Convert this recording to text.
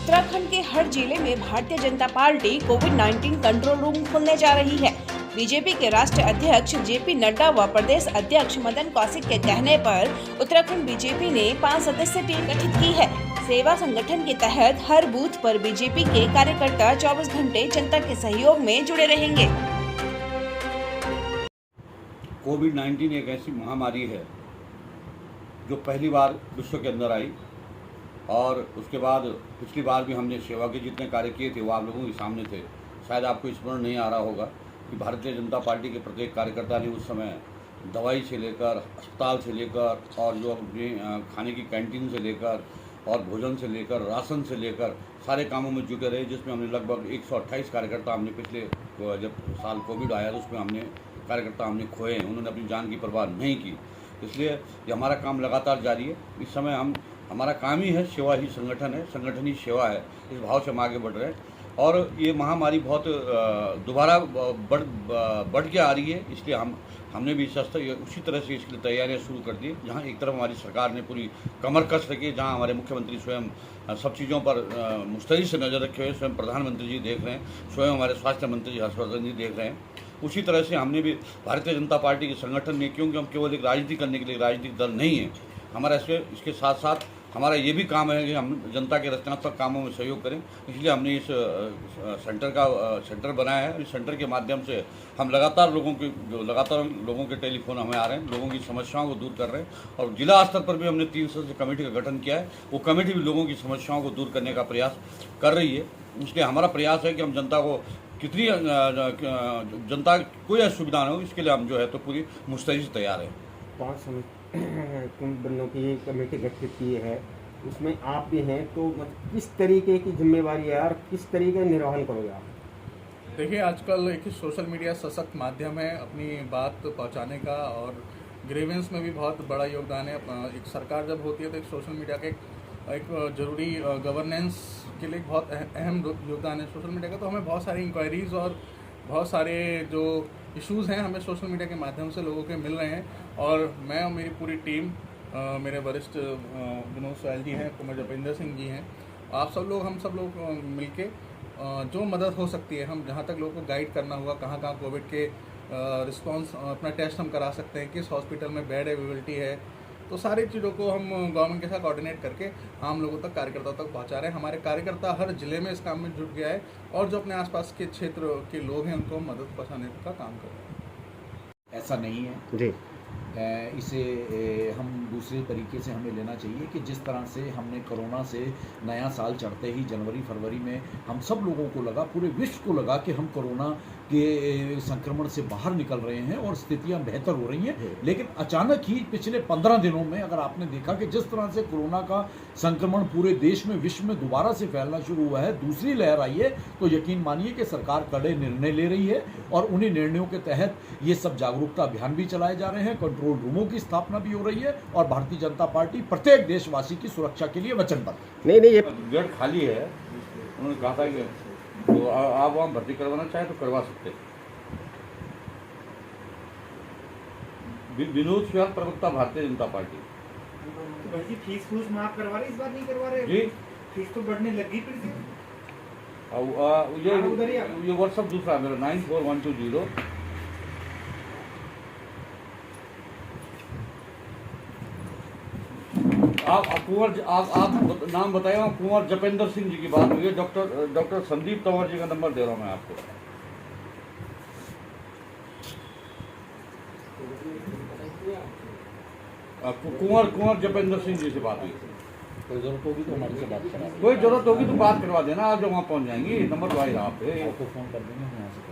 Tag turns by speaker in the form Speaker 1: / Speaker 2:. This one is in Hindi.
Speaker 1: उत्तराखंड के हर जिले में भारतीय जनता पार्टी कोविड-19 कंट्रोल रूम खोलने जा रही है। बीजेपी के राष्ट्रीय अध्यक्ष जेपी नड्डा व प्रदेश अध्यक्ष मदन कौशिक के कहने पर उत्तराखंड बीजेपी ने 5 सदस्यीय टीम गठित की है। सेवा संगठन के तहत हर बूथ पर बीजेपी के कार्यकर्ता 24 घंटे जनता के सहयोग में जुड़े रहेंगे।
Speaker 2: कोविड-19 एक ऐसी महामारी है जो पहली बार विश्व के अंदर आई और उसके बाद पिछली बार भी हमने सेवा के जितने कार्य किए थे वो आप लोगों के सामने थे। शायद आपको स्मरण नहीं आ रहा होगा कि भारतीय जनता पार्टी के प्रत्येक कार्यकर्ता ने उस समय दवाई से लेकर, अस्पताल से लेकर और जो अपने खाने की कैंटीन से लेकर और भोजन से लेकर, राशन से लेकर सारे कामों में जुटे रहे, जिसमें हमने लगभग 128 कार्यकर्ता हमने पिछले जब साल कोविड आया तो उसमें हमने कार्यकर्ता हमने खोए हैं। उन्होंने अपनी जान की परवाह नहीं की। इसलिए ये हमारा काम लगातार जारी है। इस समय हमारा काम ही है, सेवा ही संगठन है, संगठन ही सेवा है। इस भाव से हम आगे बढ़ रहे हैं और ये महामारी बहुत दोबारा बढ़ के आ रही है। इसलिए हमने भी उसी तरह से इसके लिए तैयारियां शुरू कर दी। जहां एक तरफ हमारी सरकार ने पूरी कमर कस रखी, जहां हमारे मुख्यमंत्री स्वयं सब चीज़ों पर मुस्तैदी से नज़र रखे हुए, स्वयं प्रधानमंत्री जी देख रहे हैं, स्वयं हमारे स्वास्थ्य मंत्री जी हर्षवर्धन जी देख रहे हैं। उसी तरह से हमने भी भारतीय जनता पार्टी के संगठन में, क्योंकि हम केवल एक राजनीति करने के लिए राजनीतिक दल नहीं है, हमारा इसके साथ साथ हमारा ये भी काम है कि हम जनता के रचनात्मक कामों में सहयोग करें। इसलिए हमने इस सेंटर बनाया है। इस सेंटर के माध्यम से हम लगातार लोगों के टेलीफोन हमें आ रहे हैं, लोगों की समस्याओं को दूर कर रहे हैं और जिला स्तर पर भी हमने 3 सदस्यीय कमेटी का गठन किया है। वो कमेटी भी लोगों की समस्याओं को दूर करने का प्रयास कर रही है। इसलिए हमारा प्रयास है कि हम जनता को कितनी जनता कोई असुविधा न हो, इसके लिए हम जो है तो पूरी मुस्तैदी से तैयार हैं।
Speaker 3: 5 बंदों की कमेटी गठित की है, उसमें आप भी हैं, तो किस तरीके की जिम्मेवारी है और किस तरीके का निर्वहन करोगे आप?
Speaker 4: देखिए, आजकल एक सोशल मीडिया सशक्त माध्यम है अपनी बात पहुंचाने का और ग्रीवेंस में भी बहुत बड़ा योगदान है। एक सरकार जब होती है तो एक सोशल मीडिया के एक जरूरी गवर्नेंस के लिए बहुत अहम योगदान है सोशल मीडिया का। तो हमें बहुत सारी इंक्वायरीज़ और बहुत सारे जो इश्यूज़ हैं हमें सोशल मीडिया के माध्यम से लोगों के मिल रहे हैं और मैं और मेरी पूरी टीम, मेरे वरिष्ठ विनोद सोयल जी हैं, कुमार जपेंद्र सिंह जी हैं, आप सब लोग, हम सब लोग मिलके जो मदद हो सकती है, हम जहाँ तक लोगों को गाइड करना होगा, कहाँ कोविड के रिस्पांस अपना टेस्ट हम करा सकते हैं, किस हॉस्पिटल में बेड अवेलेबिलिटी है, तो सारी चीज़ों को हम गवर्नमेंट के साथ कोऑर्डिनेट करके आम लोगों तक, कार्यकर्ताओं तक पहुंचा रहे हैं। हमारे कार्यकर्ता हर जिले में इस काम में जुट गया है और जो अपने आसपास के क्षेत्र के लोग हैं उनको मदद पहुंचाने का काम कर रहे हैं।
Speaker 5: ऐसा नहीं है
Speaker 3: जी,
Speaker 5: इसे हम दूसरे तरीके से हमें लेना चाहिए कि जिस तरह से हमने कोरोना से नया साल चढ़ते ही जनवरी फरवरी में हम सब लोगों को लगा, पूरे विश्व को लगा कि हम कोरोना के संक्रमण से बाहर निकल रहे हैं और स्थितियां बेहतर हो रही हैं। लेकिन अचानक ही पिछले 15 दिनों में अगर आपने देखा कि जिस तरह से कोरोना का संक्रमण पूरे देश में, विश्व में दोबारा से फैलना शुरू हुआ है, दूसरी लहर आई है, तो यकीन मानिए कि सरकार कड़े निर्णय ले रही है और उन्हीं निर्णयों के तहत ये सब जागरूकता अभियान भी चलाए जा रहे हैं, कंट्रोल रूमों की स्थापना भी हो रही है और भारतीय जनता पार्टी प्रत्येक देशवासी की सुरक्षा के लिए वचनबद्ध।
Speaker 3: नहीं, ये
Speaker 2: बेड खाली है। उन्होंने कहा था कि तो आप वहाँ भर्ती करवाना चाहे तो करवा सकते। विनोद सोयल, प्रवक्ता भारतीय जनता पार्टी।
Speaker 6: तो भाई फीस माफ करवा रहे, इस बार नहीं करवा रहे जी? फीस तो बढ़ने लगी फिर से। ये व्हाट्सअप दूसरा मेरा 94120। आप नाम बताइए। कुंवर जपेंद्र सिंह जी की बात हुई है। डॉक्टर संदीप तंवर जी का नंबर दे रहा हूं मैं आपको। कुंवर जपेंद्र सिंह जी से बात हुई।
Speaker 5: कोई ज़रूरत होगी तो हमारे से बात करा,
Speaker 2: कोई ज़रूरत होगी तो बात करवा देना, आप जब वहाँ पहुँच जाएंगी। नंबर तो आ ही रहा आप पे,
Speaker 5: आपको फ़ोन कर देंगे हम यहाँ से।